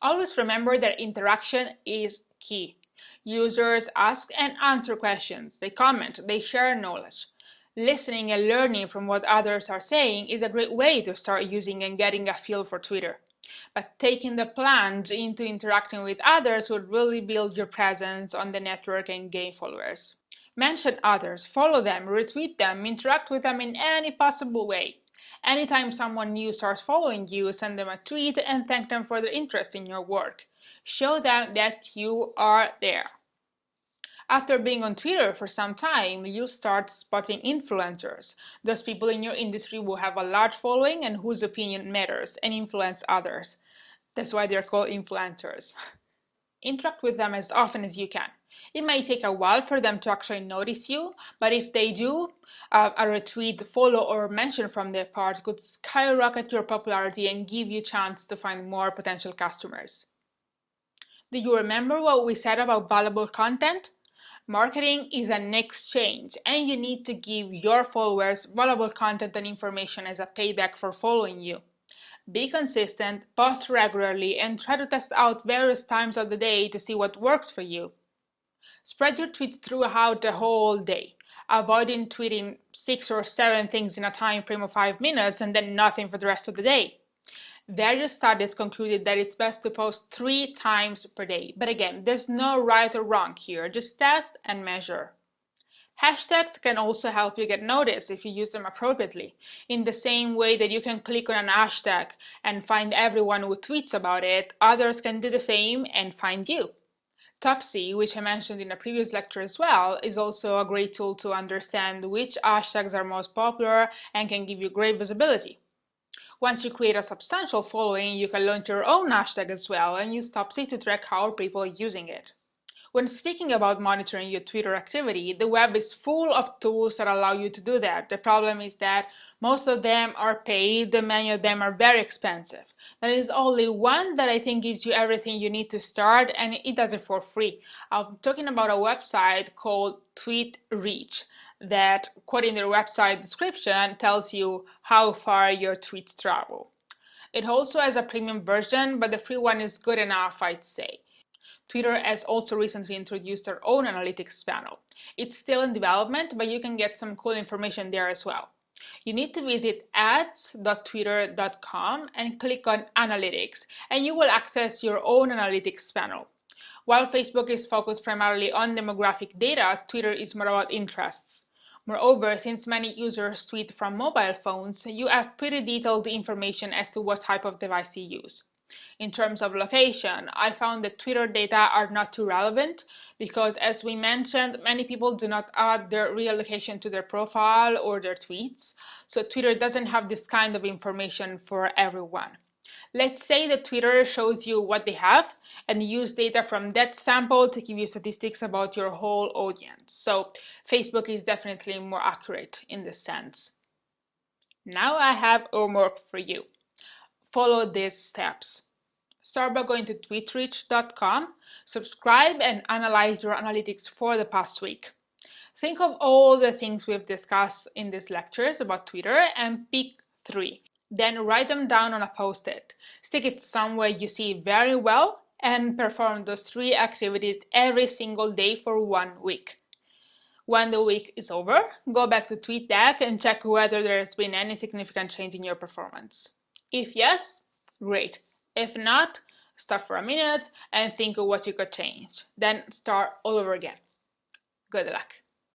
Always remember that interaction is key. Users ask and answer questions, they comment, they share knowledge. Listening and learning from what others are saying is a great way to start using and getting a feel for Twitter. But taking the plunge into interacting with others would really build your presence on the network and gain followers. Mention others, follow them, retweet them, interact with them in any possible way. Anytime someone new starts following you, send them a tweet and thank them for their interest in your work. Show them that you are there. After being on Twitter for some time, you'll start spotting influencers, those people in your industry who have a large following and whose opinion matters and influence others. That's why they're called influencers. Interact with them as often as you can. It may take a while for them to actually notice you, but if they do, a retweet, follow, or mention from their part could skyrocket your popularity and give you a chance to find more potential customers. Do you remember what we said about valuable content? Marketing is an exchange, and you need to give your followers valuable content and information as a payback for following you. Be consistent, post regularly, and try to test out various times of the day to see what works for you. Spread your tweets throughout the whole day, avoiding tweeting 6 or 7 things in a time frame of 5 minutes and then nothing for the rest of the day. Various studies concluded that it's best to post 3 times per day. But again, there's no right or wrong here, just test and measure. Hashtags can also help you get noticed if you use them appropriately. In the same way that you can click on an hashtag and find everyone who tweets about it, others can do the same and find you. Topsy, which I mentioned in a previous lecture as well, is also a great tool to understand which hashtags are most popular and can give you great visibility. Once you create a substantial following, you can launch your own hashtag as well and use Topsy to track how people are using it. When speaking about monitoring your Twitter activity, the web is full of tools that allow you to do that. The problem is that most of them are paid, many of them are very expensive. There is only one that I think gives you everything you need to start, and it does it for free. I'm talking about a website called TweetReach that, quoting their website description, tells you how far your tweets travel. It also has a premium version, but the free one is good enough, I'd say. Twitter has also recently introduced their own analytics panel. It's still in development, but you can get some cool information there as well. You need to visit ads.twitter.com and click on Analytics, and you will access your own analytics panel. While Facebook is focused primarily on demographic data, Twitter is more about interests. Moreover, since many users tweet from mobile phones, you have pretty detailed information as to what type of device you use. In terms of location, I found that Twitter data are not too relevant because, as we mentioned, many people do not add their real location to their profile or their tweets, so Twitter doesn't have this kind of information for everyone. Let's say that Twitter shows you what they have and use data from that sample to give you statistics about your whole audience. So Facebook is definitely more accurate in this sense. Now I have homework for you. Follow these steps. Start by going to tweetreach.com, subscribe and analyze your analytics for the past week. Think of all the things we've discussed in these lectures about Twitter and pick 3. Then write them down on a post-it. Stick it somewhere you see very well and perform those 3 activities every single day for 1 week. When the week is over, go back to TweetDeck and check whether there has been any significant change in your performance. If yes, great. If not, stop for a minute and think of what you could change. Then start all over again. Good luck.